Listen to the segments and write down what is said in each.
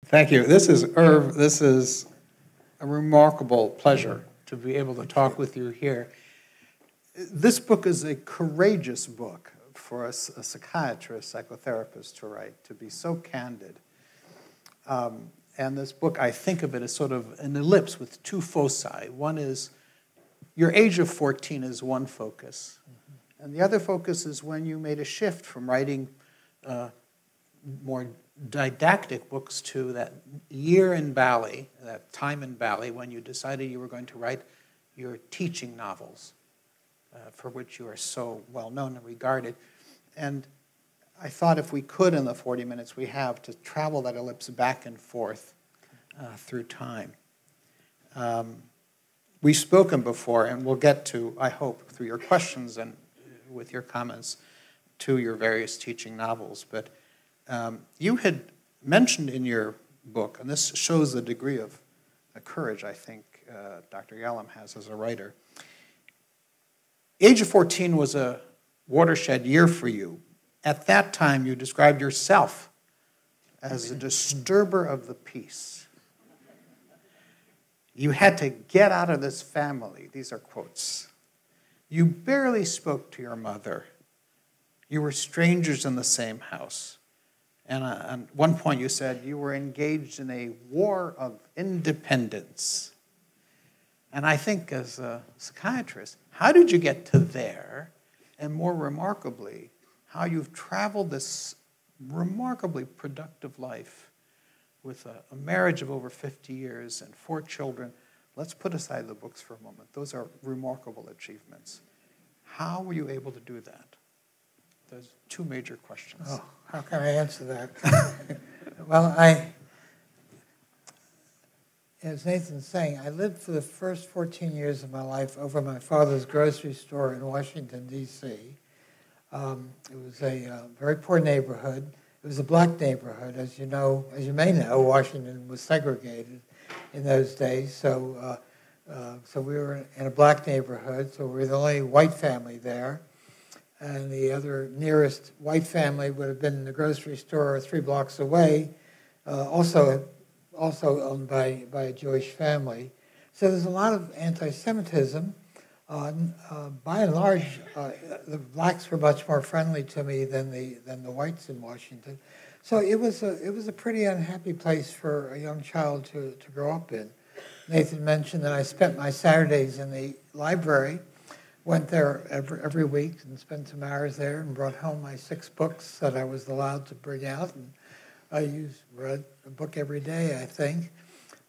Thank you. This is Irv. This is a remarkable pleasure to be able to talk with you here. This book is a courageous book for a psychiatrist, psychotherapist to write, to be so candid. And this book, I think of it as sort of an ellipse with two foci. One is your age of 14 is one focus. And the other focus is when you made a shift from writing more didactic books to that year in Bali, that time in Bali, when you decided you were going to write your teaching novels, for which you are so well known and regarded. And I thought if we could, in the 40 minutes we have, to travel that ellipse back and forth through time. We've spoken before, and we'll get to, I hope, through your questions and with your comments, to your various teaching novels. But you had mentioned in your book, and this shows the degree of courage I think Dr. Yalom has as a writer. Age of 14 was a watershed year for you. At that time, you described yourself as a disturber of the peace. You had to get out of this family. These are quotes. You barely spoke to your mother. You were strangers in the same house. And at one point you said you were engaged in a war of independence. And I think as a psychiatrist, how did you get to there? And more remarkably, how you've traveled this remarkably productive life with a marriage of over 50 years and 4 children. Let's put aside the books for a moment. Those are remarkable achievements. How were you able to do that? There's 2 major questions. Oh, how can I answer that? Well, as Nathan's saying, I lived for the first 14 years of my life over my father's grocery store in Washington, D.C. It was a very poor neighborhood. It was a black neighborhood. As you may know, Washington was segregated in those days. So we were in a black neighborhood, so we were the only white family there. And the other nearest white family would have been in the grocery store 3 blocks away, also owned by a Jewish family. So there's a lot of anti-Semitism. By and large, the blacks were much more friendly to me than the whites in Washington. So it was a pretty unhappy place for a young child to grow up in. Nathan mentioned that I spent my Saturdays in the library. Went there every week and spent some hours there and brought home my 6 books that I was allowed to bring out. And I read a book every day, I think.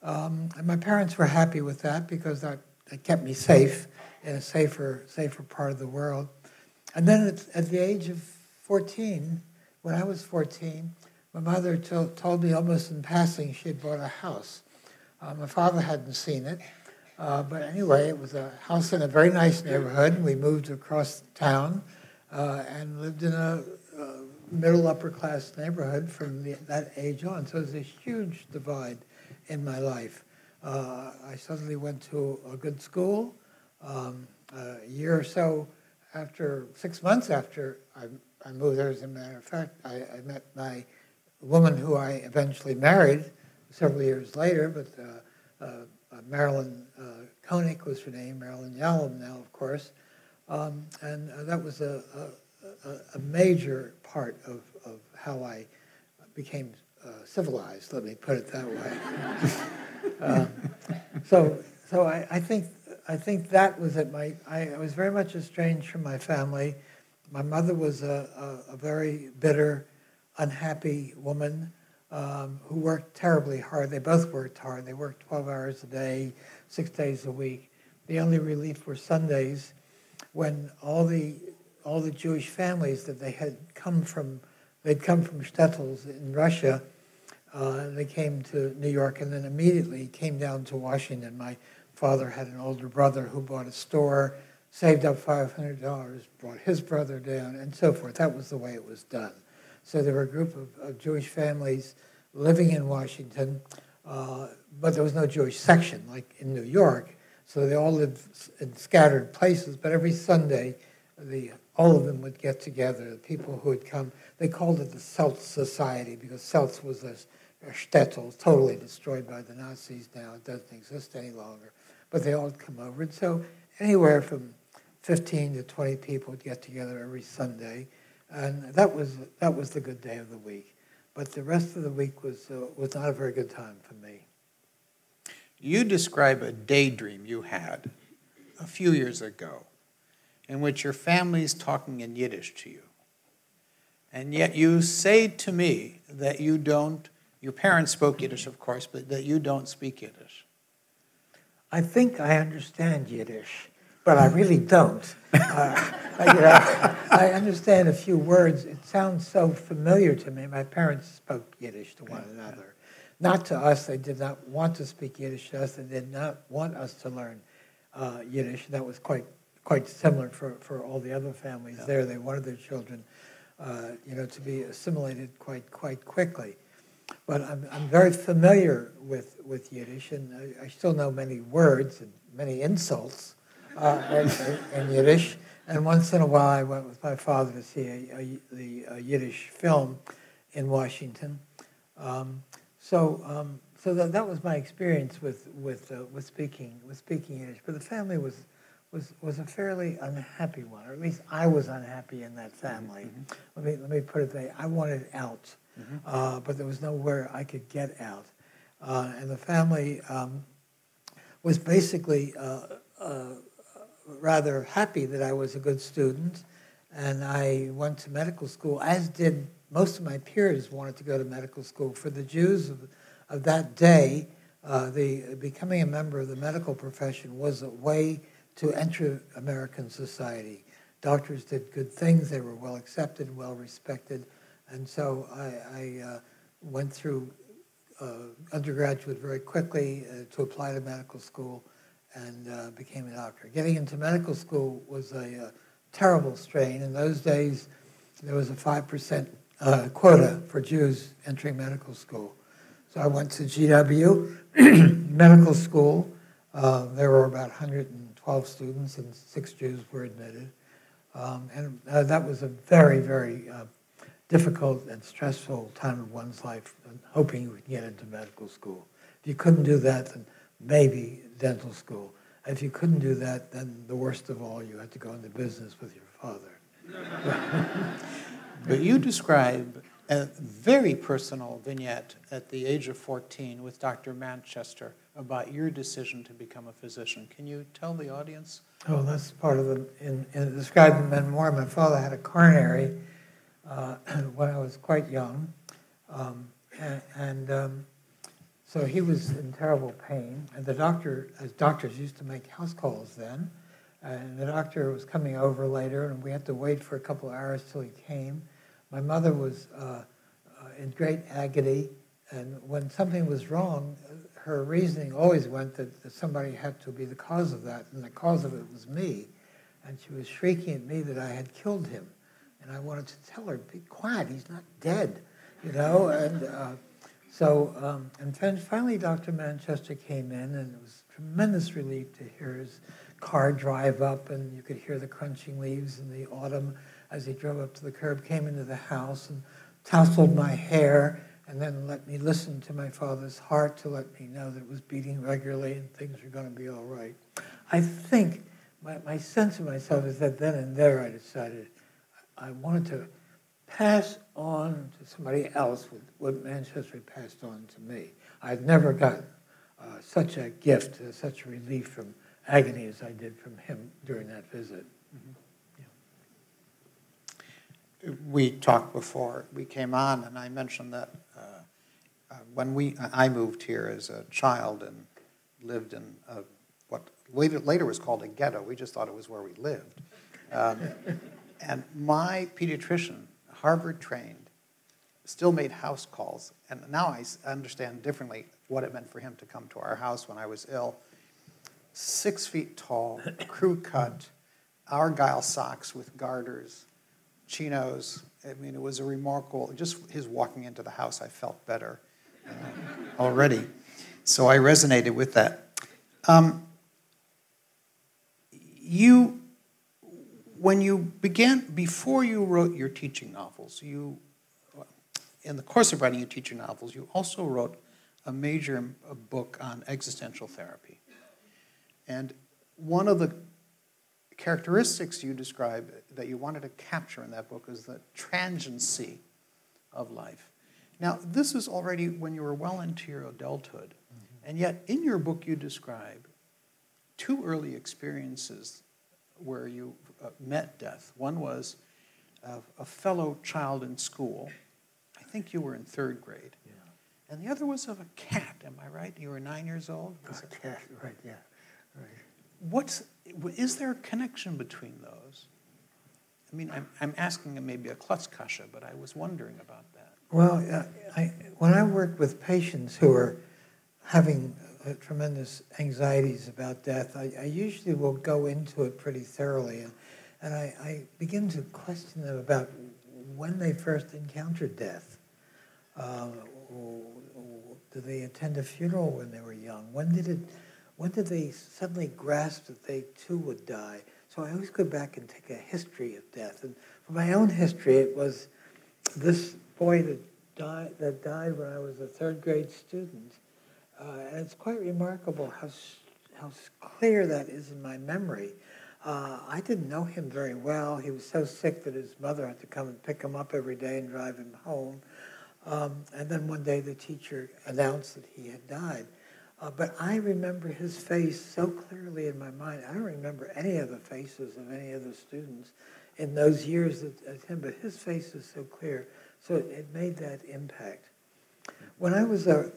And my parents were happy with that because that kept me safe in a safer part of the world. And then at the age of 14, when I was 14, my mother told me almost in passing she had bought a house. My father hadn't seen it. But anyway, it was a house in a very nice neighborhood. We moved across town and lived in a middle upper class neighborhood from that age on. So there's a huge divide in my life. I suddenly went to a good school. A year or so after, 6 months after I moved there, as a matter of fact, I met my woman who I eventually married several years later, but Marilyn Koenig was her name, Marilyn Yalom now, of course. And that was a major part of how I became civilized, let me put it that way. So I think that was it. I was very much estranged from my family. My mother was a very bitter, unhappy woman who worked terribly hard. They both worked hard. They worked 12 hours a day, 6 days a week. The only relief were Sundays when all the Jewish families that they'd come from shtetls in Russia. They came to New York and then immediately came down to Washington. My father had an older brother who bought a store, saved up $500, brought his brother down, and so forth. That was the way it was done. So there were a group of Jewish families living in Washington, but there was no Jewish section like in New York. So they all lived in scattered places, but every Sunday all of them would get together. The people who had come, they called it the Selves Society because Selves was this shtetl, totally destroyed by the Nazis now. It doesn't exist any longer. But they all would come over. And so anywhere from 15 to 20 people would get together every Sunday. And that was the good day of the week. But the rest of the week was not a very good time for me. You describe a daydream you had a few years ago in which your family's talking in Yiddish to you. And yet you say to me that you don't, your parents spoke Yiddish, of course, but that you don't speak Yiddish. I think I understand Yiddish, but I really don't. I understand a few words. It sounds so familiar to me. My parents spoke Yiddish to one another. Not to us. They did not want to speak Yiddish to us. They did not want us to learn Yiddish. That was quite similar for all the other families there. They wanted their children to be assimilated quite quickly. But I'm very familiar with Yiddish, and I still know many words and many insults in Yiddish. And once in a while, I went with my father to see the Yiddish film in Washington. So that was my experience with speaking Yiddish. But the family was a fairly unhappy one, or at least I was unhappy in that family. Mm-hmm. Let me put it that way. I wanted out, but there was nowhere I could get out, and the family was basically rather happy that I was a good student, and I went to medical school, as did most of my peers wanted to go to medical school. For the Jews of that day, becoming a member of the medical profession was a way to enter American society. Doctors did good things. They were well accepted, well respected. And so I went through undergraduate very quickly to apply to medical school and became a doctor. Getting into medical school was a terrible strain. In those days, there was a 5% quota for Jews entering medical school. So I went to GW medical school. There were about 112 students and 6 Jews were admitted. And that was a very, very difficult and stressful time of one's life, hoping you would get into medical school. If you couldn't do that, then maybe dental school. If you couldn't do that, then the worst of all, you had to go into business with your father. But you describe a very personal vignette at the age of 14 with Dr. Manchester about your decision to become a physician. Can you tell the audience? Oh, that's part of in described in the memoir. My father had a coronary when I was quite young, so he was in terrible pain. And the doctor, as doctors used to make house calls then, and the doctor was coming over later, and we had to wait for a couple of hours till he came. My mother was in great agony, and when something was wrong, her reasoning always went that somebody had to be the cause of that, and the cause of it was me. And she was shrieking at me that I had killed him. And I wanted to tell her, be quiet, he's not dead, you know? And and finally Dr. Manchester came in, and it was a tremendous relief to hear his car drive up, and you could hear the crunching leaves in the autumn as he drove up to the curb, came into the house and tousled my hair, and then let me listen to my father's heart to let me know that it was beating regularly and things were going to be all right. I think my sense of myself is that then and there I decided I wanted to pass on to somebody else what Manchester had passed on to me. I'd never gotten such a gift, such a relief from agony as I did from him during that visit. Mm-hmm. We talked before we came on, and I mentioned that when I moved here as a child and lived in what later was called a ghetto. We just thought it was where we lived. And my pediatrician, Harvard-trained, still made house calls. And now I understand differently what it meant for him to come to our house when I was ill. 6 feet tall, crew cut, Argyle socks with garters, chinos. I mean, it was a remarkable, just his walking into the house, I felt better already. So I resonated with that. When you began, before you wrote your teaching novels, in the course of writing your teacher novels, you also wrote a major book on existential therapy. And one of the characteristics you describe that you wanted to capture in that book is the transiency of life. Now, this is already when you were well into your adulthood, and yet in your book you describe two early experiences where you met death. One was a fellow child in school. I think you were in 3rd grade. Yeah. And the other was of a cat, am I right? You were 9 years old? A cat, right, yeah. Right. Is there a connection between those? I mean, I'm asking maybe a klutzkasha, but I was wondering about that. Well, when I work with patients who are having tremendous anxieties about death, I usually will go into it pretty thoroughly, and I begin to question them about when they first encountered death. Did they attend a funeral when they were young? When did they suddenly grasp that they too would die? So I always go back and take a history of death. And for my own history, it was this boy that died when I was a 3rd grade student. And it's quite remarkable how clear that is in my memory. I didn't know him very well. He was so sick that his mother had to come and pick him up every day and drive him home. And then one day the teacher announced that he had died. But I remember his face so clearly in my mind. I don't remember any of the faces of any of the students in those years as him, but his face is so clear. So it made that impact. When I was a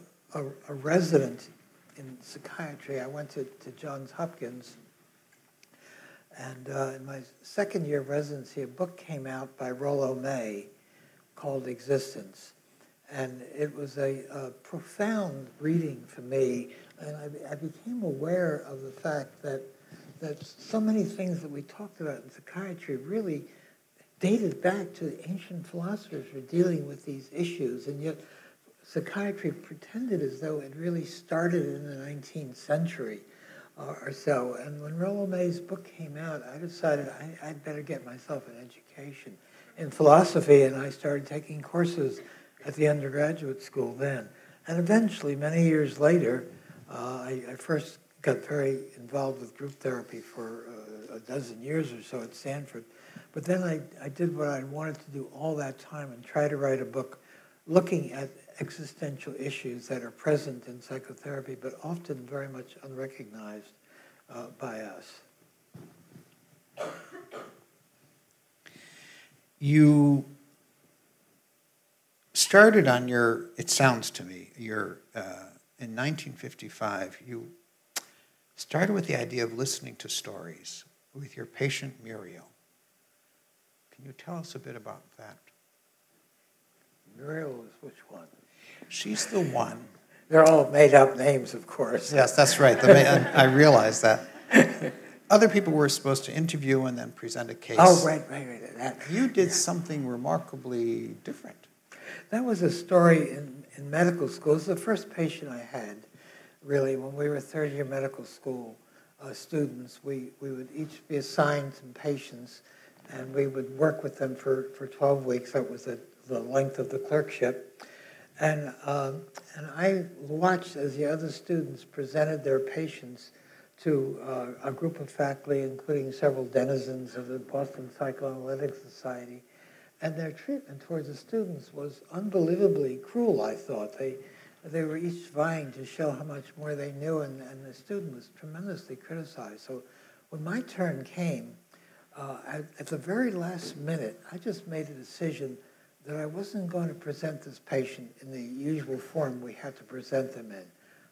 resident in psychiatry, I went to Johns Hopkins, and in my 2nd year of residency, a book came out by Rollo May called Existence. And it was a profound reading for me, and I became aware of the fact that so many things that we talked about in psychiatry really dated back to the ancient philosophers who were dealing with these issues, and yet psychiatry pretended as though it really started in the 19th century or so. And when Rollo May's book came out, I decided I'd better get myself an education in philosophy, and I started taking courses at the undergraduate school then. And eventually, many years later, I first got very involved with group therapy for a dozen years or so at Stanford. But then I did what I wanted to do all that time and try to write a book looking at existential issues that are present in psychotherapy, but often very much unrecognized by us. You started on your, it sounds to me, in 1955, you started with the idea of listening to stories with your patient Muriel. Can you tell us a bit about that? Muriel is which one? She's the one. They're all made-up names, of course. Yes, that's right. I realize that. Other people were supposed to interview and then present a case. Oh, right. That. You did something remarkably different. That was a story in medical school. It was the first patient I had, really. When we were 3rd-year medical school students, we would each be assigned some patients, and we would work with them for 12 weeks. That was the length of the clerkship. And I watched as the other students presented their patients to a group of faculty, including several denizens of the Boston Psychoanalytic Society. And their treatment towards the students was unbelievably cruel, I thought. They were each vying to show how much more they knew, and the student was tremendously criticized. So when my turn came, at the very last minute, I just made a decision that I wasn't going to present this patient in the usual form we had to present them in.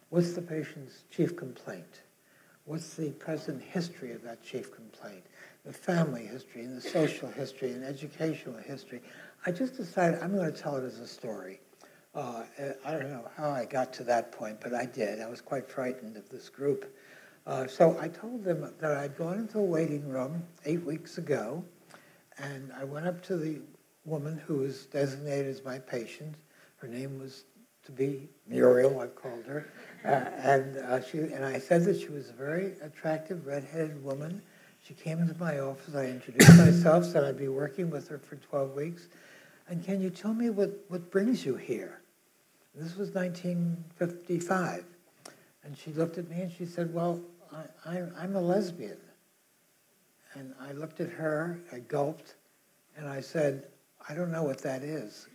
What's the patient's chief complaint? What's the present history of that chief complaint? The family history, and the social history, and educational history. I just decided I'm going to tell it as a story. I don't know how I got to that point, but I did. I was quite frightened of this group. So I told them that I'd gone into a waiting room 8 weeks ago, and I went up to the woman who was designated as my patient. Her name was to be Muriel, I called her. And I said that she was a very attractive, red-headed woman. She came into my office. I introduced myself, said I'd be working with her for 12 weeks. and can you tell me what brings you here? This was 1955. And she looked at me and she said, well, I'm a lesbian. And I looked at her, I gulped, and I said, I don't know what that is.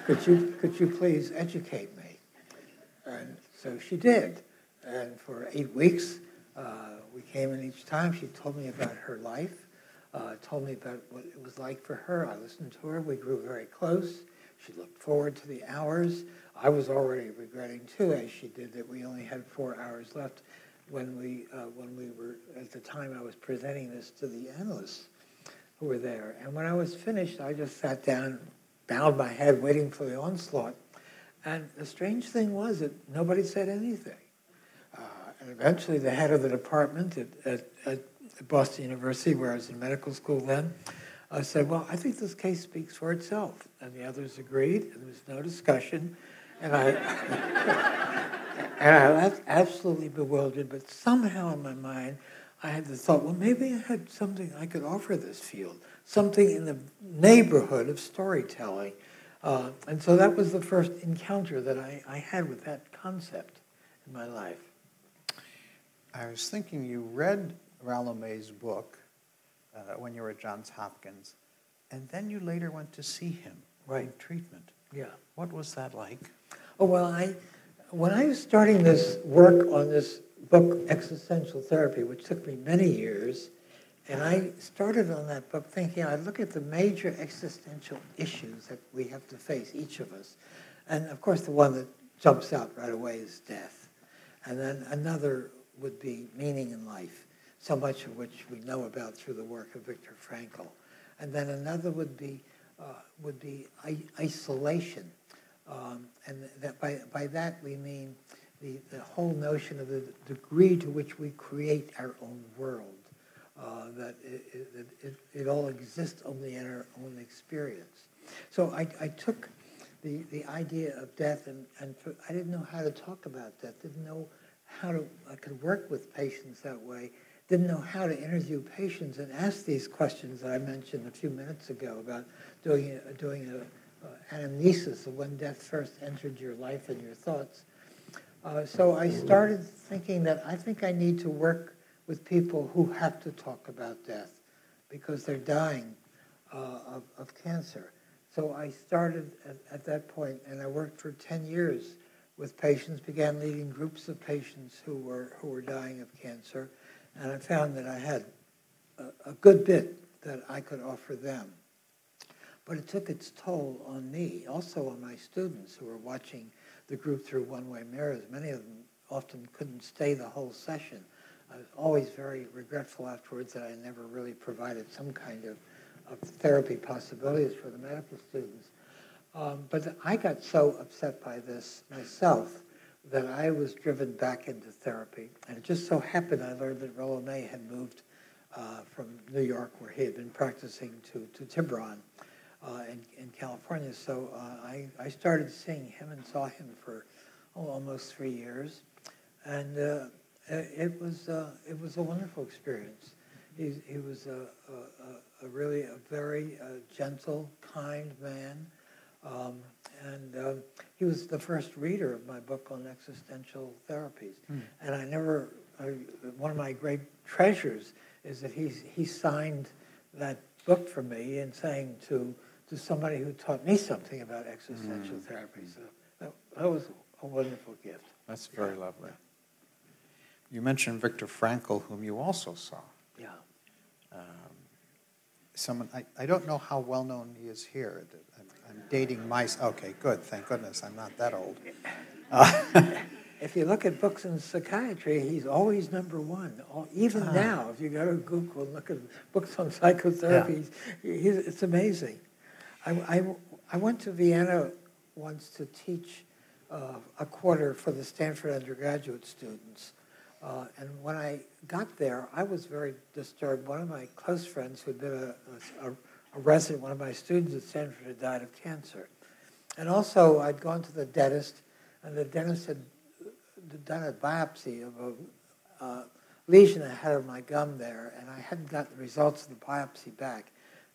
Could you please educate me? And so she did. And for 8 weeks, we came in each time. She told me about her life, told me about what it was like for her. I listened to her. We grew very close. She looked forward to the hours. I was already regretting, too, as she did, that we only had 4 hours left when we were, at the time I was presenting this to the analysts who were there. And when I was finished, I just sat down, bowed my head, waiting for the onslaught. And the strange thing was that nobody said anything. And eventually the head of the department at Boston University, where I was in medical school then, said, well, I think this case speaks for itself. And the others agreed, and there was no discussion. And I was absolutely bewildered, but somehow in my mind, I had the thought, well, maybe I had something I could offer this field, something in the neighborhood of storytelling. And so that was the first encounter that I had with that concept in my life. I was thinking you read Yalom's book when you were at Johns Hopkins, and then you later went to see him in treatment. Yeah. What was that like? Oh, well, when I was starting this work on this book, Existential Therapy, which took me many years, and I started on that book thinking I'd look at the major existential issues that we have to face, each of us. And, of course, the one that jumps out right away is death. And then another would be meaning in life, so much of which we know about through the work of Viktor Frankl. And then another would be isolation. And that by that we mean the whole notion of the degree to which we create our own world, that it all exists only in our own experience. So I took the idea of death, and I didn't know how to talk about death, didn't know how I could work with patients that way, didn't know how to interview patients and ask these questions that I mentioned a few minutes ago about doing an anamnesis of when death first entered your life and your thoughts. So I started thinking that I think I need to work with people who have to talk about death because they're dying of cancer. So I started at that point, and I worked for 10 years with patients, began leading groups of patients who were dying of cancer, and I found that I had a good bit that I could offer them. But it took its toll on me, also on my students who were watching the group through one-way mirrors. Many of them often couldn't stay the whole session. I was always very regretful afterwards that I never really provided some kind of therapy possibilities for the medical students. But I got so upset by this myself that I was driven back into therapy. And it just so happened I learned that Yalom had moved from New York, where he had been practicing, to Tiburon in California. So I started seeing him and saw him for almost 3 years. And it was a wonderful experience. He was really a very gentle, kind man. And he was the first reader of my book on existential therapies. And one of my great treasures is that he signed that book for me and saying to somebody who taught me something about existential therapy. So that was a wonderful gift. That's very lovely. You mentioned Viktor Frankl, whom you also saw. Yeah. Someone I don't know how well known he is here. I'm dating okay, good, thank goodness, I'm not that old. If you look at books in psychiatry, he's always number one. Even now, if you go to Google and look at books on psychotherapy, it's amazing. I went to Vienna once to teach a quarter for the Stanford undergraduate students. And when I got there, I was very disturbed. One of my close friends who had been a resident, one of my students at Stanford, had died of cancer. And also, I'd gone to the dentist, and the dentist had done a biopsy of a lesion I had on my gum there, and I hadn't got the results of the biopsy back.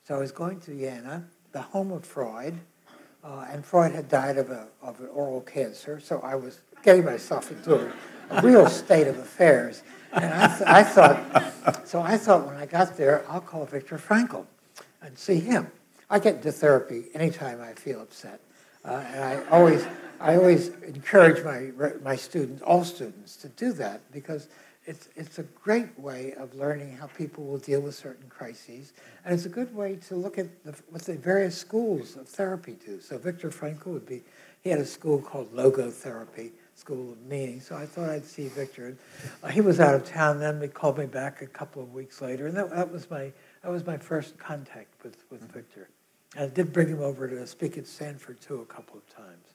So I was going to Vienna, the home of Freud, and Freud had died of an oral cancer, so I was getting myself into a real state of affairs. And I thought when I got there, I'll call Viktor Frankl and see him. I get into therapy anytime I feel upset, and I always encourage my students, all students, to do that, because it's a great way of learning how people will deal with certain crises, and it's a good way to look at what the various schools of therapy do. So Viktor Frankl he had a school called logotherapy, School of Meaning. So I thought I'd see Viktor. He was out of town then. He called me back a couple of weeks later, and that was my first contact with Viktor. And I did bring him over to speak at Stanford too a couple of times.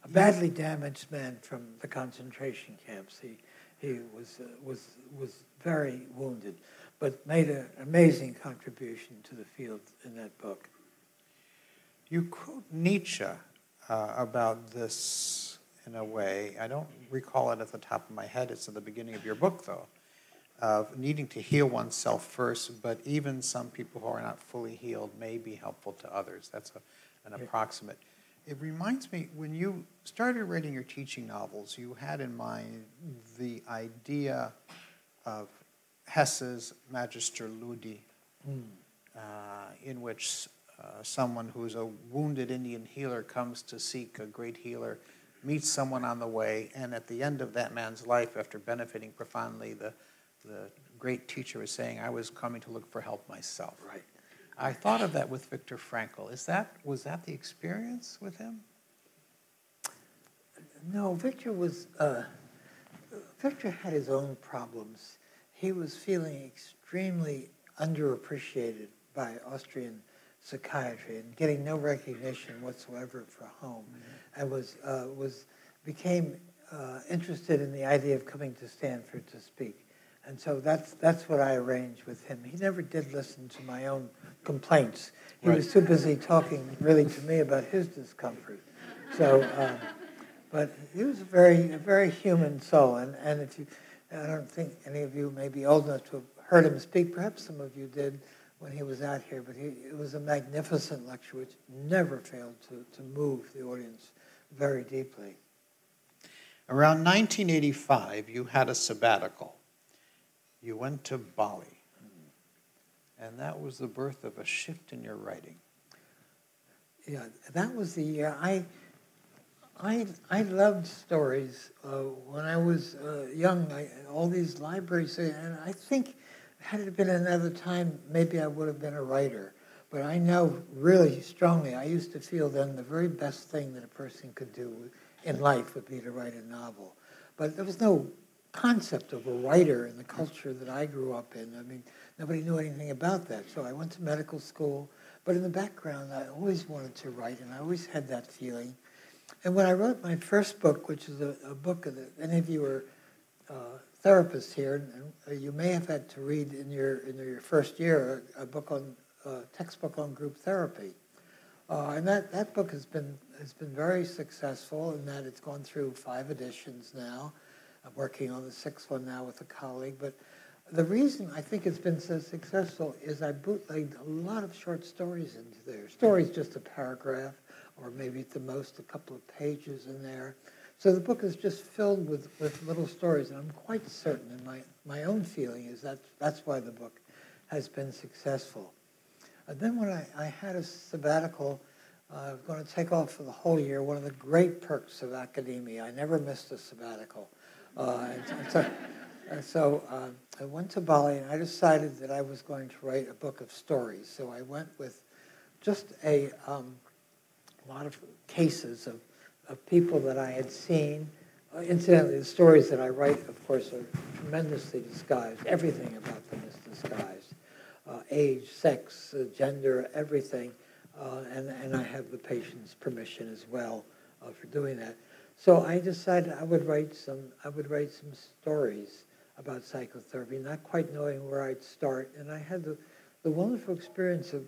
A badly damaged man from the concentration camps. He was very wounded, but made an amazing contribution to the field in that book. You quote Nietzsche about this in a way. I don't recall it at the top of my head. It's at the beginning of your book, though, of needing to heal oneself first, but even some people who are not fully healed may be helpful to others. That's an approximate. It reminds me, when you started writing your teaching novels, you had in mind the idea of Hesse's Magister Ludi, in which someone who's a wounded Indian healer comes to seek a great healer, meets someone on the way, and at the end of that man's life, after benefiting profoundly, the great teacher is saying, I was coming to look for help myself. Right. I thought of that with Viktor Frankl. Was that the experience with him? No, Viktor had his own problems. He was feeling extremely underappreciated by Austrian psychiatry and getting no recognition whatsoever for home, and became interested in the idea of coming to Stanford to speak. And so that's what I arranged with him. He never did listen to my own complaints. He was too busy talking really to me about his discomfort. So, but he was a very human soul. And I don't think any of you may be old enough to have heard him speak. Perhaps some of you did when he was out here. But it was a magnificent lecture which never failed to move the audience very deeply. Around 1985, you had a sabbatical. You went to Bali, and that was the birth of a shift in your writing. Yeah, that was the year. I loved stories when I was young. All these libraries, and I think had it been another time, maybe I would have been a writer. But I know really strongly, I used to feel then the very best thing that a person could do in life would be to write a novel. But there was no concept of a writer in the culture that I grew up in. I mean, nobody knew anything about that. So I went to medical school, but in the background, I always wanted to write, and I always had that feeling. And when I wrote my first book, which is a book that any of you are therapists here, and you may have had to read in your first year a book on textbook on group therapy, and that book has been very successful in that it's gone through 5 editions now. I'm working on the 6th one now with a colleague. But the reason I think it's been so successful is I bootlegged a lot of short stories into there. Stories just a paragraph, or maybe at the most a couple of pages in there. So the book is just filled with little stories, and I'm quite certain, and my own feeling is that's why the book has been successful. And then when I had a sabbatical, I was going to take off for the whole year. One of the great perks of academia, I never missed a sabbatical. So I went to Bali, and I decided that I was going to write a book of stories. So I went with just a lot of cases of people that I had seen. Incidentally, the stories that I write, of course, are tremendously disguised. Everything about them is disguised. Age, sex, gender, everything. And I have the patient's permission as well for doing that. So I decided I would write some stories about psychotherapy, not quite knowing where I'd start. And I had the wonderful experience of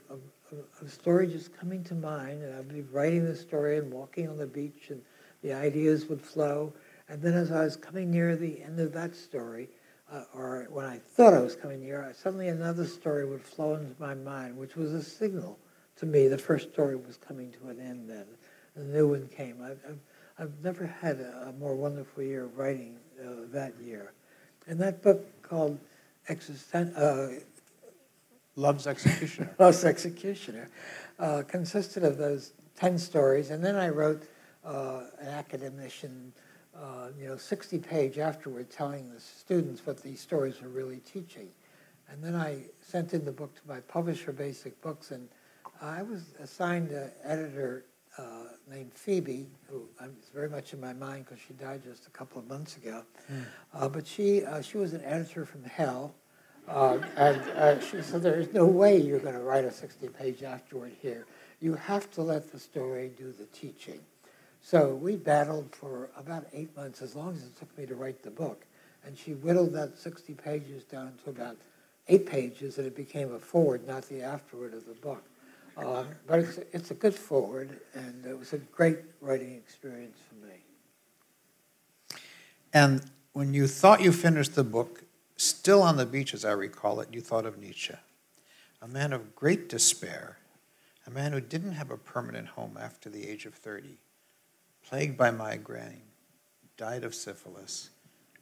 a story just coming to mind, and I'd be writing the story and walking on the beach, and the ideas would flow. And then as I was coming near the end of that story, or when I thought I was coming near, suddenly another story would flow into my mind, which was a signal to me, the first story was coming to an end then. The new one came. I've never had a more wonderful year of writing that year. And that book called Love's Executioner. Love's Executioner consisted of those 10 stories. And then I wrote an academician, 60-page afterward telling the students what these stories were really teaching. And then I sent in the book to my publisher, Basic Books, and I was assigned an editor named Phoebe, who is very much in my mind because she died just a couple of months ago. But she was an editor from hell, and she said, there is no way you're going to write a 60-page afterward here. You have to let the story do the teaching. So we battled for about 8 months, as long as it took me to write the book. And she whittled that 60 pages down to about 8 pages, and it became a foreword, not the afterword of the book. But it's a good foreword, and it was a great writing experience for me. And when you thought you finished the book, still on the beach, as I recall it, you thought of Nietzsche, a man of great despair, a man who didn't have a permanent home after the age of 30, plagued by migraine, died of syphilis,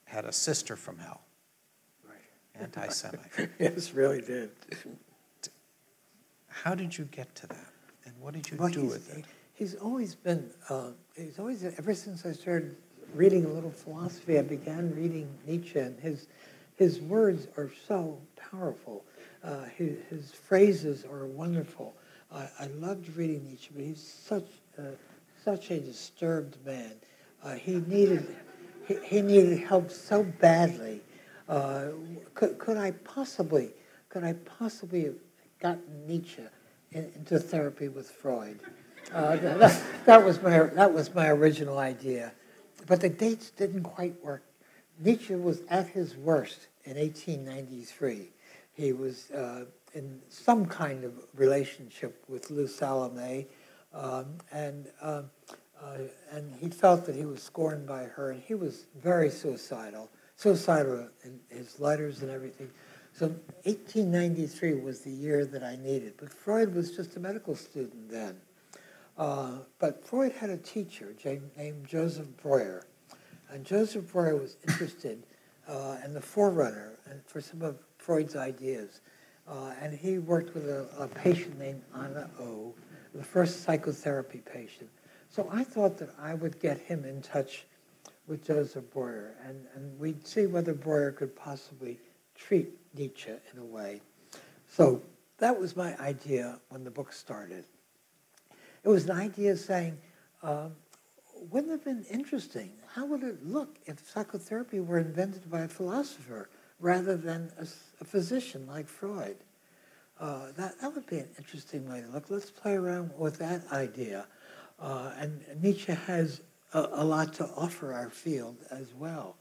had a sister from hell. Right. Anti-Semite. Yes, really did. How did you get to that? And what did you do with it? He's always been, ever since I started reading a little philosophy, I began reading Nietzsche, and his words are so powerful. His phrases are wonderful. I loved reading Nietzsche, but he's such a disturbed man. He needed help so badly. Could I possibly have gotten Nietzsche into therapy with Freud? That was my original idea, but the dates didn't quite work. Nietzsche was at his worst in 1893. He was in some kind of relationship with Lou Salome, and he felt that he was scorned by her, and he was very suicidal in his letters and everything. So 1893 was the year that I needed. But Freud was just a medical student then. But Freud had a teacher named Joseph Breuer. And Joseph Breuer was interested in the forerunner and for some of Freud's ideas. And he worked with a patient named Anna O., the first psychotherapy patient. So I thought that I would get him in touch with Joseph Breuer, and we'd see whether Breuer could possibly treat Nietzsche in a way. So that was my idea when the book started. It was an idea saying, wouldn't it have been interesting? How would it look if psychotherapy were invented by a philosopher rather than a physician like Freud? That would be an interesting way to look. Let's play around with that idea. And Nietzsche has a lot to offer our field as well.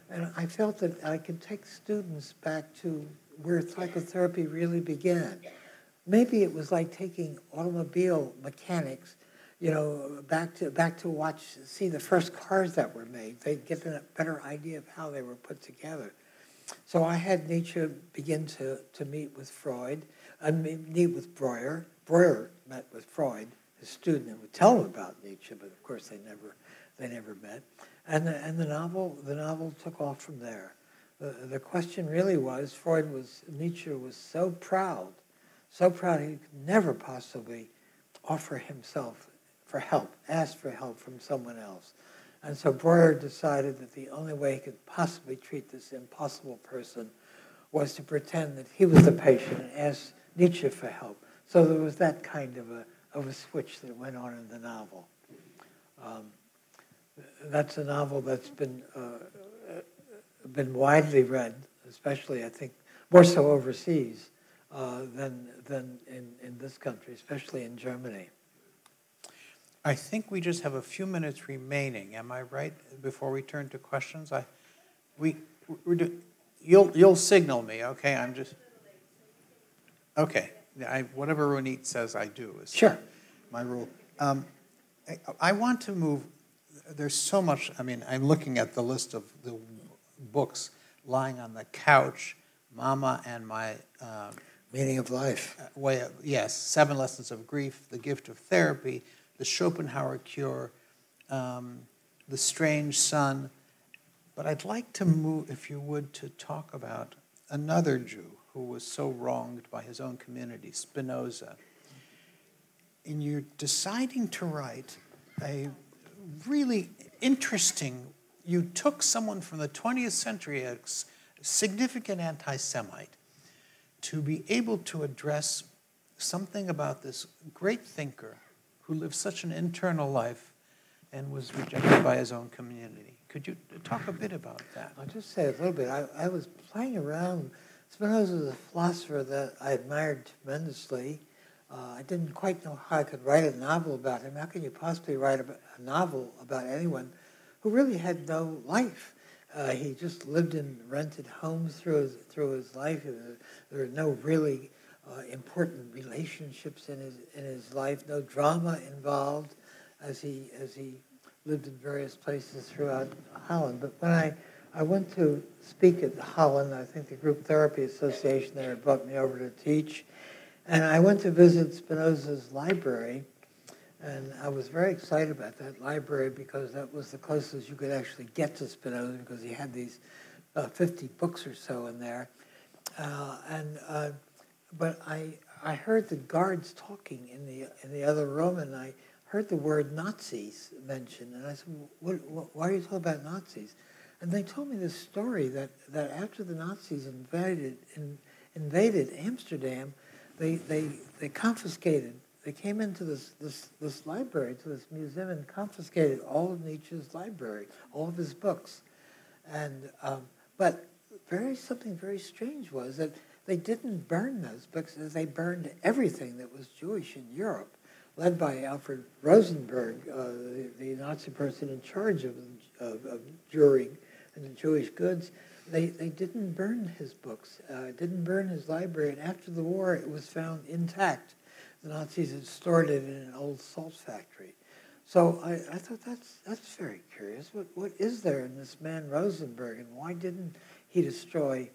And I felt that I could take students back to where psychotherapy really began. Maybe it was like taking automobile mechanics, back to see the first cars that were made. They'd get a better idea of how they were put together. So I had Nietzsche begin to meet with Freud, and meet with Breuer. Breuer met with Freud, his student, and would tell him about Nietzsche, but of course they never met. And the novel took off from there. The question really was, Nietzsche was so proud he could never possibly offer himself for help, ask for help from someone else. And so Breuer decided that the only way he could possibly treat this impossible person was to pretend that he was the patient and ask Nietzsche for help. So there was that kind of a switch that went on in the novel. That's a novel that's been widely read, especially, I think, more so overseas than in this country, especially in Germany. I think we just have a few minutes remaining. Am I right? Before we turn to questions, you'll signal me, okay? Okay. Whatever Ronit says, I do. Is sure. My rule. I want to move. There's so much. I'm looking at the list of the books lying on the couch. Mama and my Meaning of life. Yes, 7 Lessons of Grief, The Gift of Therapy, The Schopenhauer Cure, The Strange Son. But I'd like to move, if you would, to talk about another Jew who was so wronged by his own community, Spinoza. And you're deciding to write a really interesting, you took someone from the 20th century, a significant anti-Semite, to be able to address something about this great thinker who lived such an internal life and was rejected by his own community. Could you talk a bit about that? I'll just say a little bit. I was playing around. Spinoza was a philosopher that I admired tremendously. I didn't quite know how I could write a novel about him. How can you possibly write a novel about anyone who really had no life? He just lived in rented homes through his life. There were no really important relationships in his life. No drama involved as he lived in various places throughout Holland. But when I went to speak at Holland, I think the Group Therapy Association there had brought me over to teach, and I went to visit Spinoza's library, and I was very excited about that library because that was the closest you could actually get to Spinoza, because he had these 50 books or so in there. But I heard the guards talking in the other room, and I heard the word Nazis mentioned, and I said, why are you talking about Nazis? And they told me this story that after the Nazis invaded Amsterdam, they confiscated. They came into this library, to this museum, and confiscated all of Nietzsche's library, all of his books. And but something very strange was that they didn't burn those books; they burned everything that was Jewish in Europe, led by Alfred Rosenberg, the Nazi person in charge of juring and the Jewish goods. They didn't burn his books, didn't burn his library, and after the war it was found intact. The Nazis had stored it in an old salt factory. So I thought that's very curious. What is there in this man Rosenberg, and why didn't he destroy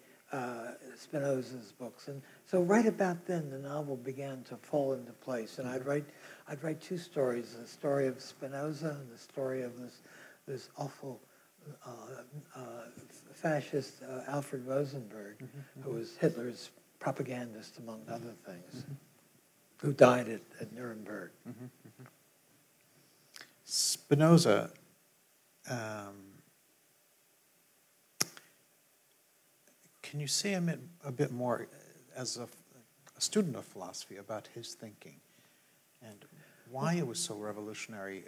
Spinoza's books? And so right about then the novel began to fall into place, and I'd write 2 stories: the story of Spinoza and the story of this awful fascist Alfred Rosenberg, who was Hitler's propagandist, among other things, who died at Nuremberg. Spinoza, can you say a bit more, as a student of philosophy, about his thinking and why it was so revolutionary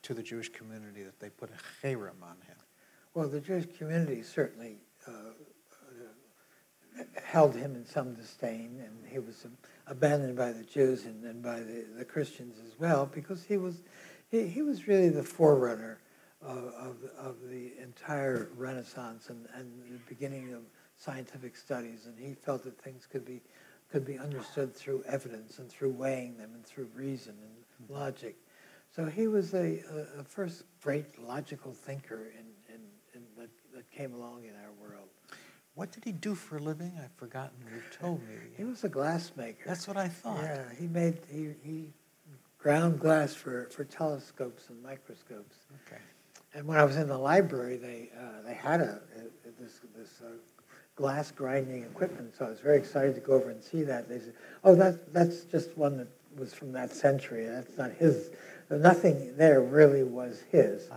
to the Jewish community that they put a cherem on him? Well, the Jewish community certainly held him in some disdain, and he was abandoned by the Jews and by the Christians as well, because he was really the forerunner of the entire Renaissance and the beginning of scientific studies, and he felt that things could be understood through evidence and through weighing them and through reason and logic. So he was a first great logical thinker that came along in our world. What did he do for a living? I've forgotten. You told me. He was a glassmaker. That's what I thought. Yeah, he ground glass for telescopes and microscopes. Okay. And when I was in the library, they had this glass grinding equipment, so I was very excited to go over and see that. They said, "Oh, that's just one that was from that century. That's not his." Nothing there really was his.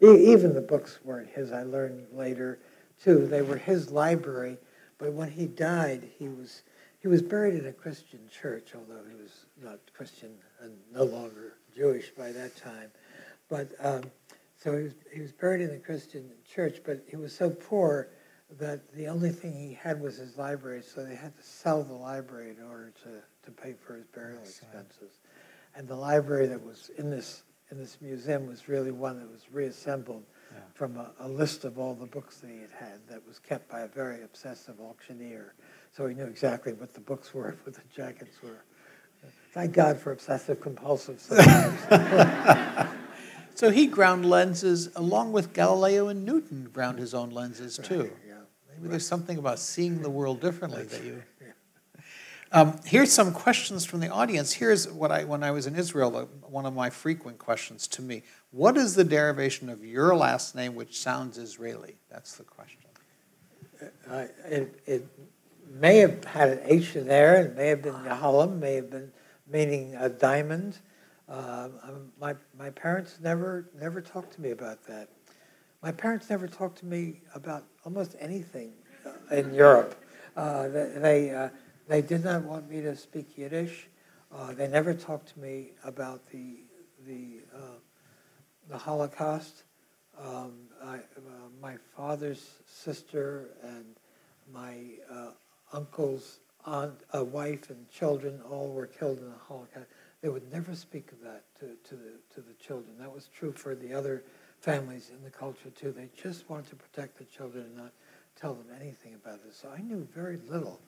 Even the books weren't his. I learned later, too. They were his library, but when he died, he was buried in a Christian church, although he was not Christian and no longer Jewish by that time. But so he was buried in a Christian church, but he was so poor that the only thing he had was his library, so they had to sell the library in order to pay for his burial expenses. And the library that was in this museum was really one that was reassembled from a list of all the books that he had that was kept by a very obsessive auctioneer. So he knew exactly what the books were, what the jackets were. Thank God for obsessive compulsive sometimes. So he ground lenses, along with Galileo and Newton ground his own lenses too. Yeah. Maybe there's something about seeing the world differently that you... Here's some questions from the audience. Here's what when I was in Israel, one of my frequent questions to me. What is the derivation of your last name, which sounds Israeli? That's the question. It may have had an H in there. It may have been Yalom, may have been meaning a diamond. My parents never talked to me about that. My parents never talked to me about almost anything in Europe. They did not want me to speak Yiddish. They never talked to me about the Holocaust. My father's sister and my uncle's aunt, wife and children all were killed in the Holocaust. They would never speak of that to the children. That was true for the other families in the culture too. They just wanted to protect the children and not tell them anything about this. So I knew very little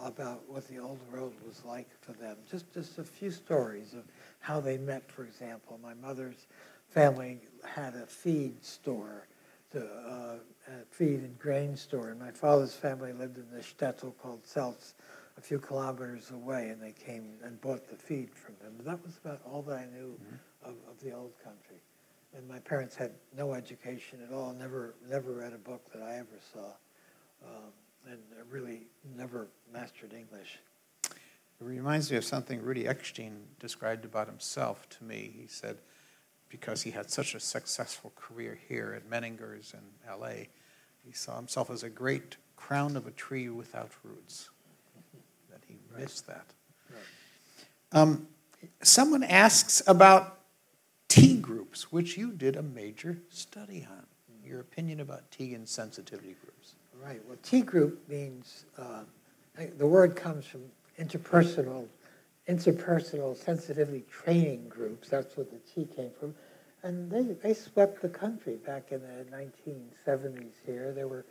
about what the old world was like for them. Just a few stories of how they met, for example. My mother's family had a feed store, a feed and grain store, and my father's family lived in this shtetl called Selves, a few kilometers away, and they came and bought the feed from them. But that was about all that I knew of the old country. And my parents had no education at all, never read a book that I ever saw, and really never mastered English. It reminds me of something Rudy Eckstein described about himself to me. He said, because he had such a successful career here at Menninger's in L.A., he saw himself as a great crown of a tree without roots, that he missed that. Right. Someone asks about T groups, which you did a major study on. Your opinion about T and sensitivity groups. Right. Well, T group means, the word comes from interpersonal sensitivity training groups. That's what the T came from. And they swept the country back in the 1970s here. There were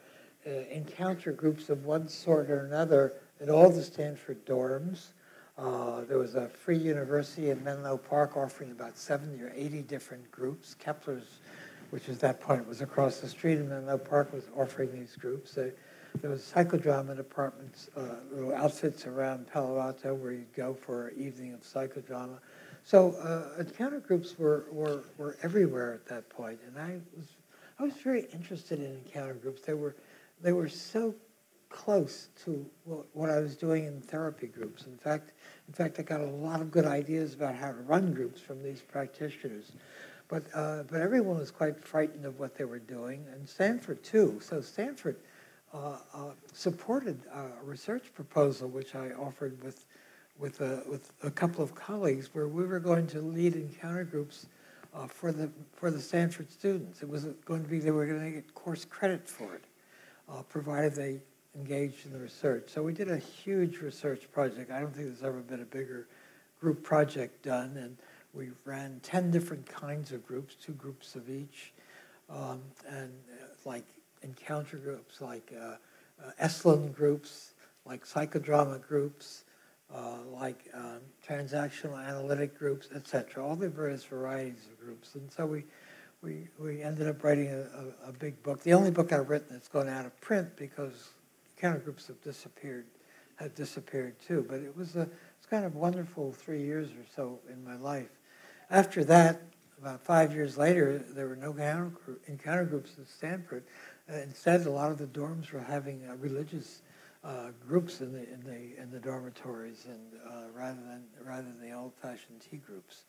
encounter groups of one sort or another in all the Stanford dorms. There was a free university in Menlo Park offering about 70 or 80 different groups. Kepler's, which at that point was across the street in Menlo Park, was offering these groups. There was psychodrama departments, little outfits around Palo Alto where you'd go for an evening of psychodrama. So encounter groups were everywhere at that point, and I was very interested in encounter groups. They were so close to what I was doing in therapy groups. In fact, I got a lot of good ideas about how to run groups from these practitioners. But everyone was quite frightened of what they were doing, and Stanford too. So Stanford supported a research proposal which I offered with a couple of colleagues, where we were going to lead encounter groups for the Stanford students. It was going to be, they were going to get course credit for it, provided they engaged in the research. So we did a huge research project. I don't think there's ever been a bigger group project done, and we ran 10 different kinds of groups, 2 groups of each, and like encounter groups, like Esalen groups, like psychodrama groups, like transactional analytic groups, etc. All the various varieties of groups. And so we ended up writing a big book. The only book I've written that's gone out of print because encounter groups have disappeared too. But it's kind of wonderful 3 years or so in my life. After that, about 5 years later, there were no encounter groups at Stanford. Instead, a lot of the dorms were having religious groups in the dormitories, and rather than the old-fashioned tea groups.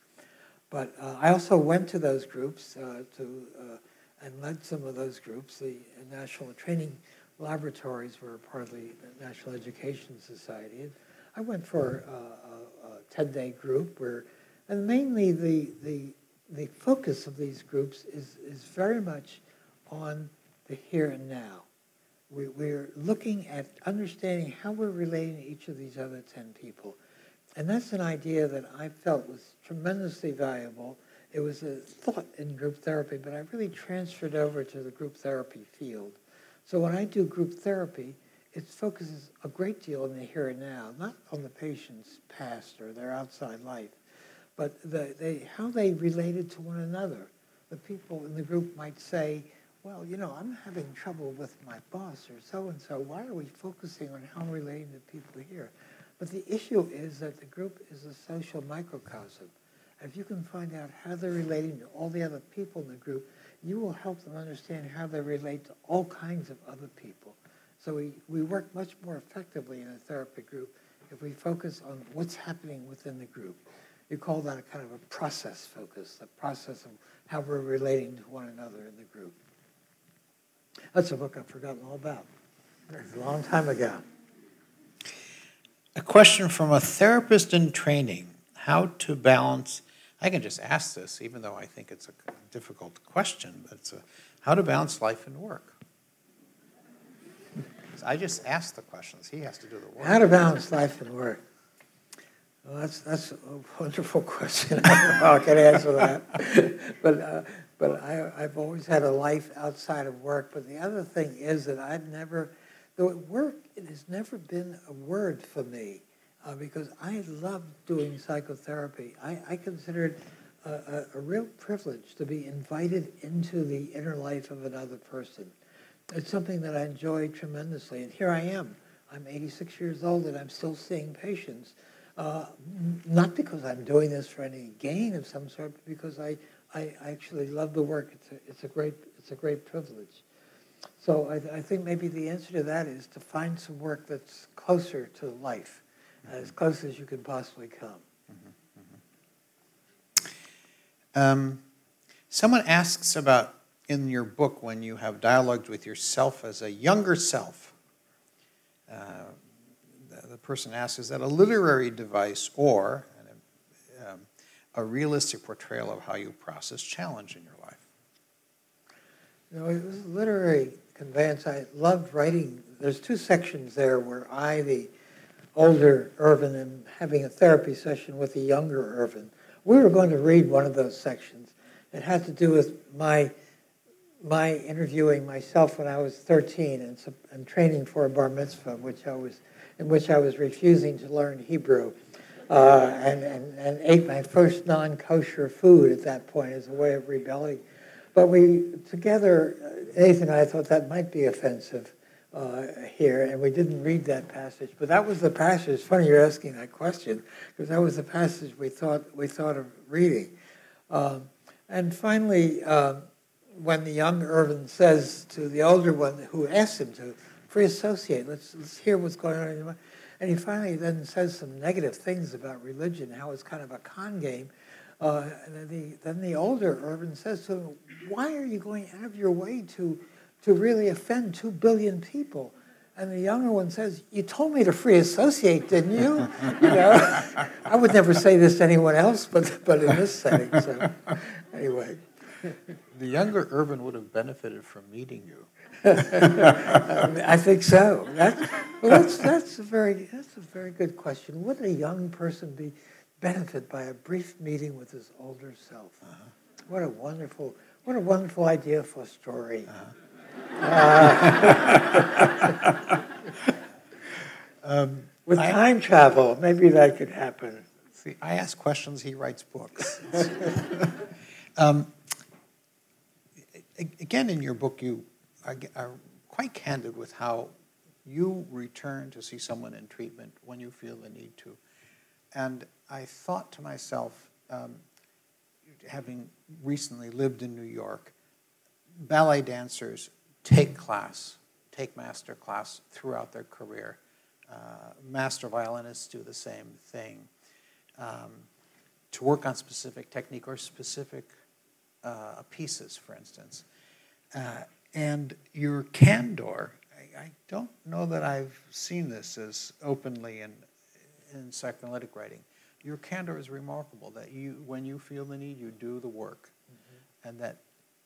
But I also went to those groups and led some of those groups. The National Training Laboratories were part of the National Education Society. And I went for a 10-day group and mainly the focus of these groups is very much on the here and now. We're looking at understanding how we're relating to each of these other 10 people. And that's an idea that I felt was tremendously valuable. It was a thought in group therapy, but I really transferred over to the group therapy field. So when I do group therapy, it focuses a great deal on the here and now, not on the patient's past or their outside life, but how they related to one another. The people in the group might say, well, I'm having trouble with my boss or so-and-so. Why are we focusing on how I'm relating to people here? But the issue is that the group is a social microcosm. If you can find out how they're relating to all the other people in the group, you will help them understand how they relate to all kinds of other people. So we work much more effectively in a therapy group if we focus on what's happening within the group. You call that a kind of a process focus, the process of how we're relating to one another in the group. That's a book I've forgotten all about. It's a long time ago. A question from a therapist in training. How to balance, I can just ask this, even though I think it's a difficult question, but it's how to balance life and work. I just asked the questions. He has to do the work. How to balance life and work. Well, that's a wonderful question. I don't know how I can answer that. But I've always had a life outside of work. But the other thing is that work, it has never been a word for me because I love doing psychotherapy. I consider it a real privilege to be invited into the inner life of another person. It's something that I enjoy tremendously. And here I am. I'm 86 years old and I'm still seeing patients. Not because I'm doing this for any gain of some sort, but because I actually love the work. It's a great privilege. So I think maybe the answer to that is to find some work that's closer to life, as close as you can possibly come. Someone asks about, in your book, when you have dialogues with yourself as a younger self, the person asks, is that a literary device or a realistic portrayal of how you process challenge in your life? It was literary conveyance. I loved writing. There's two sections there where I, the older Irvin, am having a therapy session with the younger Irvin. We were going to read one of those sections. It had to do with my interviewing myself when I was 13 and training for a bar mitzvah, in which I was refusing to learn Hebrew and ate my first non-kosher food at that point as a way of rebelling. But we together, Nathan and I thought that might be offensive here, and we didn't read that passage. But that was the passage. It's funny you're asking that question, because that was the passage we thought of reading. And finally, when the young Irvin says to the older one who asked him to free associate, let's hear what's going on in your mind. And he finally then says some negative things about religion, how it's kind of a con game. And then the older Irvin says to him, why are you going out of your way to really offend 2 billion people? And the younger one says, you told me to free associate, didn't you? I would never say this to anyone else, but in this setting. So anyway. The younger Irvin would have benefited from meeting you. I think so. That's a very good question. Would a young person benefit by a brief meeting with his older self? What a wonderful idea for a story. With time travel, maybe that could happen. See, I ask questions, he writes books. Again, in your book, you are quite candid with how you return to see someone in treatment when you feel the need to. And I thought to myself, having recently lived in New York, ballet dancers take master class throughout their career. Master violinists do the same thing. To work on specific technique or specific pieces, for instance. And your candor, I don't know that I've seen this as openly in psychoanalytic writing. Your candor is remarkable, that when you feel the need, you do the work. And that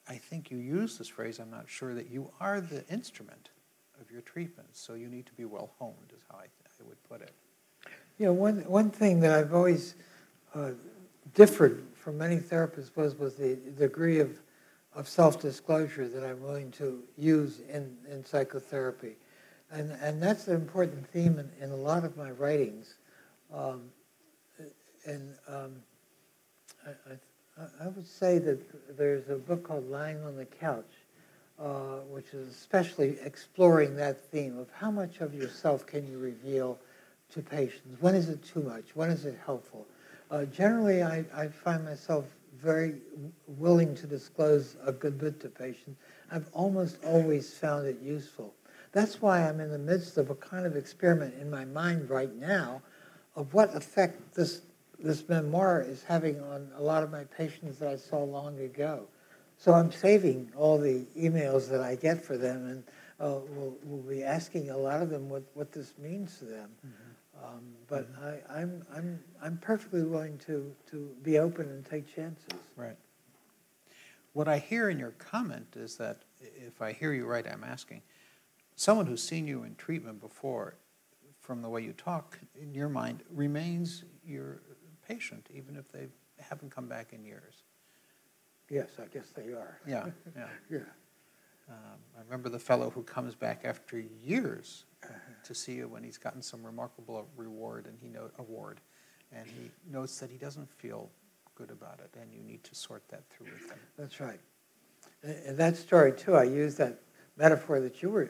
I think you use this phrase, I'm not sure, that you are the instrument of your treatment, so you need to be well honed, is how I would put it. One thing that I've always differed from many therapists was the degree of self-disclosure that I'm willing to use in psychotherapy. And that's an important theme in a lot of my writings. I would say that there's a book called Lying on the Couch, which is especially exploring that theme of how much of yourself can you reveal to patients? When is it too much? When is it helpful? Generally, I find myself very willing to disclose a good bit to patients. I've almost always found it useful. That's why I'm in the midst of a kind of experiment in my mind right now of what effect this memoir is having on a lot of my patients that I saw long ago. So I'm saving all the emails that I get for them, and we'll be asking a lot of them what this means to them. But I'm perfectly willing to be open and take chances. Right. What I hear in your comment is that, if I hear you right, I'm asking, someone who's seen you in treatment before, from the way you talk, in your mind, remains your patient, even if they haven't come back in years. Yes, I guess they are. Yeah, yeah. Yeah. I remember the fellow who comes back after years to see you when he's gotten some remarkable award, and he notes that he doesn't feel good about it, and you need to sort that through with him. That's right. In that story too, I used that metaphor that you were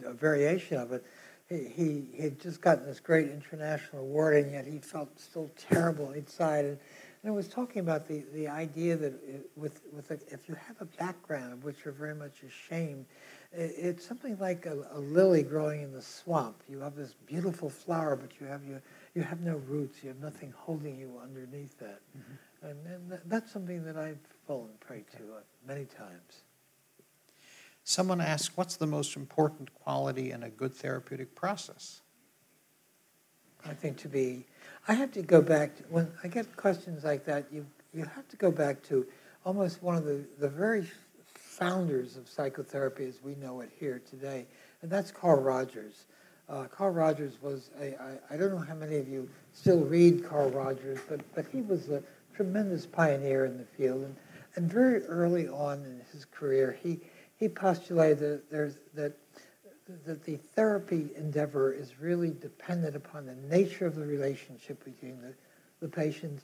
a variation of it. He had just gotten this great international award, and yet he felt still terrible inside. And it was talking about the idea that if you have a background of which you're very much ashamed, it's something like a lily growing in the swamp. You have this beautiful flower, but you have no roots. You have nothing holding you underneath that. And that's something that I've fallen prey to many times. Someone asked, what's the most important quality in a good therapeutic process? I think I have to go back to, when I get questions like that, you have to go back to almost one of the very founders of psychotherapy as we know it here today, and that's Carl Rogers. Carl Rogers was I don't know how many of you still read Carl Rogers, but he was a tremendous pioneer in the field, and very early on in his career, he postulated that the therapy endeavor is really dependent upon the nature of the relationship between the patient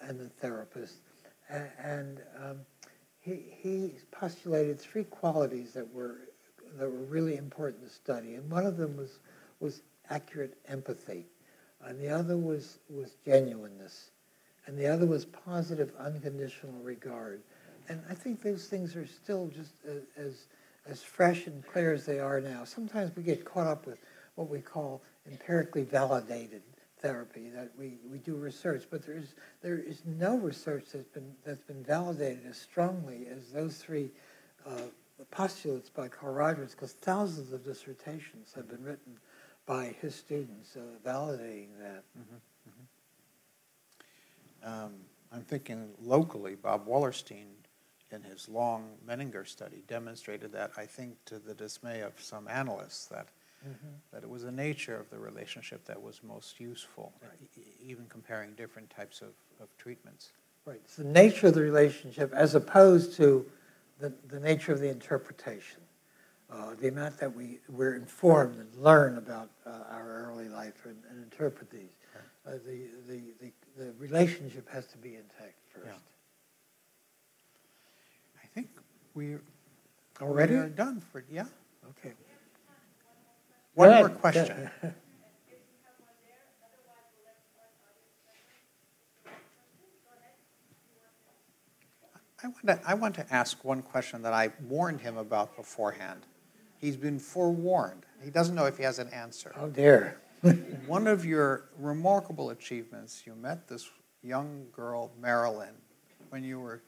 and the therapist. And he postulated three qualities that were really important to study. And one of them was accurate empathy. And the other was genuineness. And the other was positive, unconditional regard. And I think those things are still just as fresh and clear as they are now. Sometimes we get caught up with what we call empirically validated therapy, that we do research, but there is no research that's been validated as strongly as those three postulates by Carl Rogers, because thousands of dissertations have been written by his students validating that. I'm thinking locally, Bob Wallerstein, in his long Menninger study, demonstrated that, I think to the dismay of some analysts, that it was the nature of the relationship that was most useful, even comparing different types of treatments. Right. It's the nature of the relationship as opposed to the nature of the interpretation. The amount that we're informed and learn about our early life and interpret these. The relationship has to be intact first. Yeah. I think we're done for, yeah? Okay. One more question. I want to ask one question that I warned him about beforehand. He's been forewarned. He doesn't know if he has an answer. Oh, dear. One of your remarkable achievements, you met this young girl, Marilyn, when you were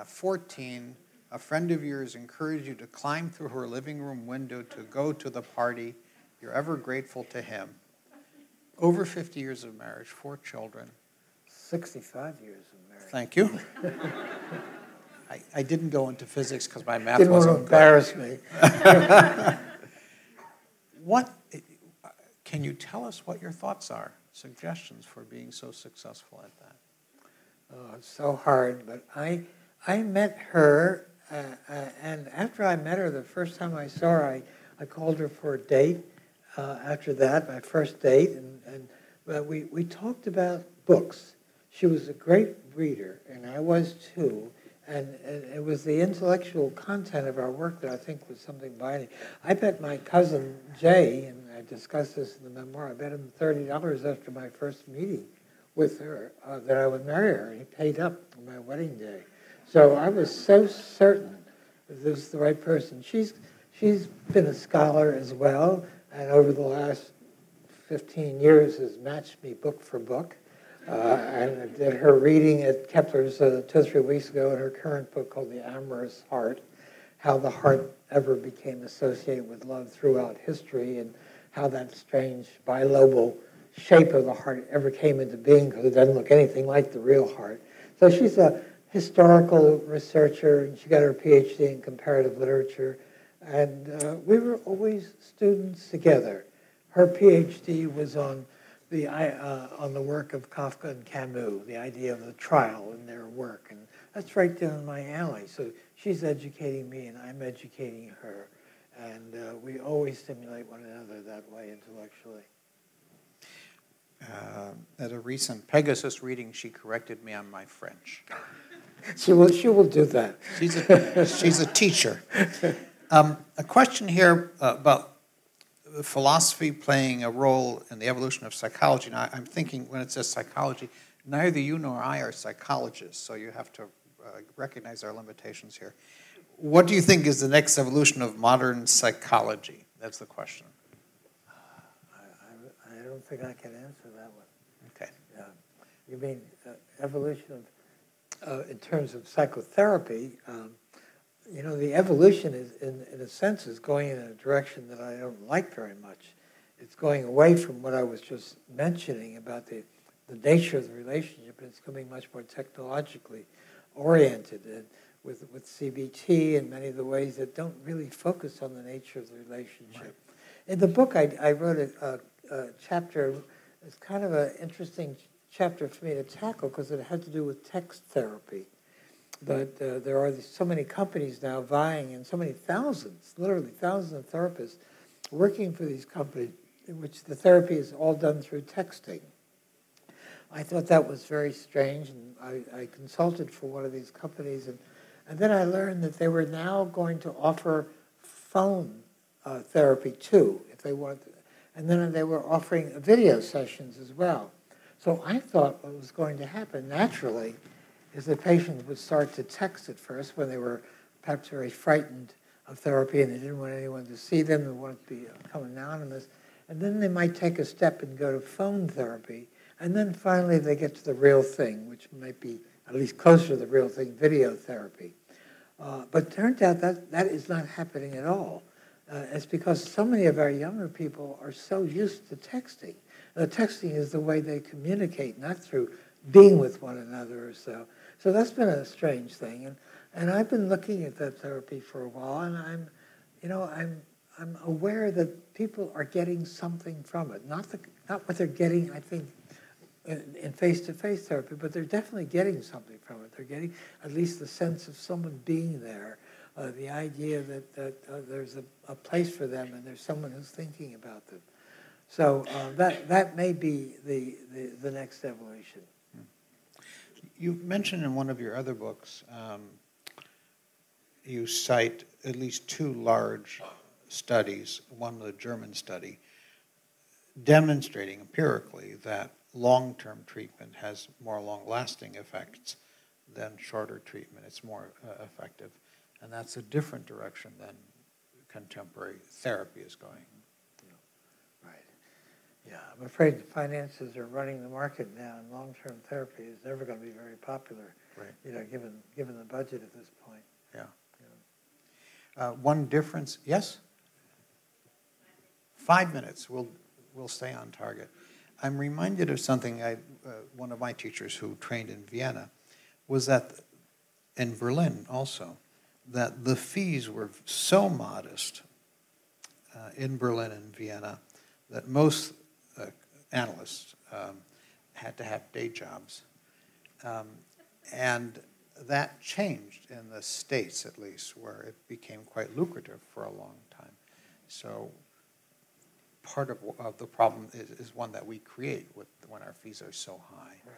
14. A friend of yours encouraged you to climb through her living room window to go to the party. You're ever grateful to him. Over 50 years of marriage, 4 children. 65 years of marriage. Thank you. I didn't go into physics because my math didn't wasn't want to embarrass me. Can you tell us what your thoughts are, suggestions for being so successful at that? Oh, it's so hard, but I met her, and after I met her, the first time I saw her, I called her for a date. After that, my first date, and we talked about books. She was a great reader, and I was too. And it was the intellectual content of our work that I think was something binding. I bet my cousin Jay, and I discussed this in the memoir, I bet him $30 after my first meeting with her that I would marry her, and he paid up on my wedding day. So I was so certain that this was the right person. She's been a scholar as well, and over the last 15 years has matched me book for book. And I did her reading at Kepler's 2 or 3 weeks ago in her current book called The Amorous Heart, how the heart ever became associated with love throughout history and how that strange bilobal shape of the heart ever came into being because it doesn't look anything like the real heart. So she's a historical researcher, and she got her PhD in comparative literature. And we were always students together. Her PhD was on the work of Kafka and Camus, the idea of the trial in their work. And that's right down my alley. So she's educating me and I'm educating her. And we always stimulate one another that way intellectually. At a recent Pegasus reading, she corrected me on my French. She will do that. She's a teacher. A question here about philosophy playing a role in the evolution of psychology. Now, I'm thinking when it says psychology, neither you nor I are psychologists, so you have to recognize our limitations here. What do you think is the next evolution of modern psychology? That's the question. I don't think I can answer that one. Okay. You mean evolution of, in terms of psychotherapy, you know, the evolution is, in a sense, is going in a direction that I don't like very much. It's going away from what I was just mentioning about the nature of the relationship, and it's becoming much more technologically oriented, and with CBT and many of the ways that don't really focus on the nature of the relationship. Right. In the book, I wrote a chapter. It's kind of an interesting chapter for me to tackle because it had to do with text therapy. But there are so many companies now vying, and so many thousands, literally thousands of therapists working for these companies in which the therapy is all done through texting. I thought that was very strange, and I consulted for one of these companies, and then I learned that they were now going to offer phone therapy too, if they wanted to. And then they were offering video sessions as well. So I thought what was going to happen naturally is that patients would start to text at first when they were perhaps very frightened of therapy and they didn't want anyone to see them, they wanted to become anonymous. And then they might take a step and go to phone therapy. And then finally they get to the real thing, which might be at least closer to the real thing, video therapy. But it turned out that is not happening at all. It's because so many of our younger people are so used to texting. Texting is the way they communicate, not through being with one another or so. So that's been a strange thing, and I've been looking at that therapy for a while, and I'm aware that people are getting something from it. Not what they're getting, I think, in face-to-face therapy, but they're definitely getting something from it. They're getting at least the sense of someone being there, the idea that there's a place for them and there's someone who's thinking about them. So that may be the next evolution. You mentioned in one of your other books, you cite at least 2 large studies, one the German study, demonstrating empirically that long-term treatment has more long-lasting effects than shorter treatment. It's more effective. And that's a different direction than contemporary therapy is going. Yeah, I'm afraid the finances are running the market now, and long-term therapy is never going to be very popular. Right. You know, given the budget at this point. Yeah. One difference, yes? 5 minutes. We'll stay on target. I'm reminded of something. One of my teachers who trained in Vienna was that in Berlin also, that the fees were so modest in Berlin and Vienna that most analysts had to have day jobs. And that changed in the States, at least, where it became quite lucrative for a long time. So part of the problem is one that we create when our fees are so high. Right.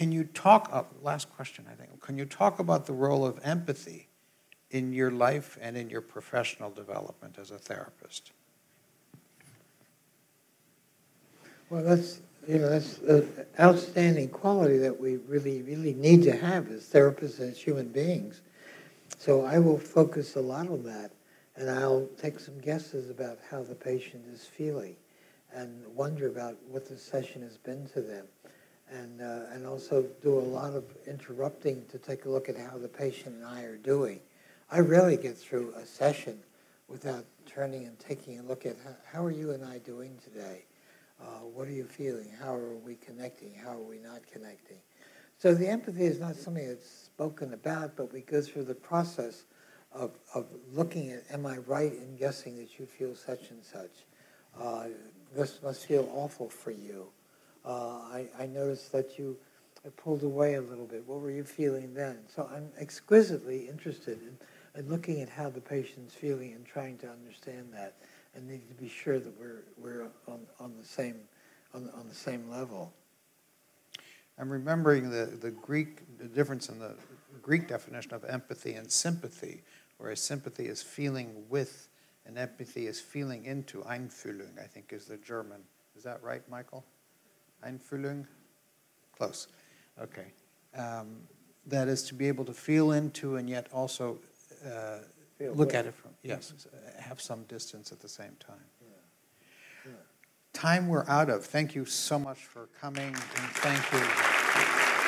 Can you talk, last question, I think, can you talk about the role of empathy in your life and in your professional development as a therapist? Well, that's an outstanding quality that we really, really need to have as therapists and as human beings. So I will focus a lot on that, and I'll take some guesses about how the patient is feeling and wonder about what the session has been to them. And also do a lot of interrupting to take a look at how the patient and I are doing. I rarely get through a session without turning and taking a look at how are you and I doing today? What are you feeling? How are we connecting? How are we not connecting? So the empathy is not something that's spoken about, but we go through the process of looking at, am I right in guessing that you feel such and such? This must feel awful for you. I noticed that you pulled away a little bit. What were you feeling then? So I'm exquisitely interested in looking at how the patient's feeling and trying to understand that, and need to be sure that we're on the same level. I'm remembering the difference in the Greek definition of empathy and sympathy, whereas sympathy is feeling with, and empathy is feeling into. Einfühlung, I think, is the German. Is that right, Michael? Einfühlung? Close. Okay. That is to be able to feel into and yet also look at it from, yes, have some distance at the same time. Yeah. Yeah. Time we're out of. Thank you so much for coming, and thank you.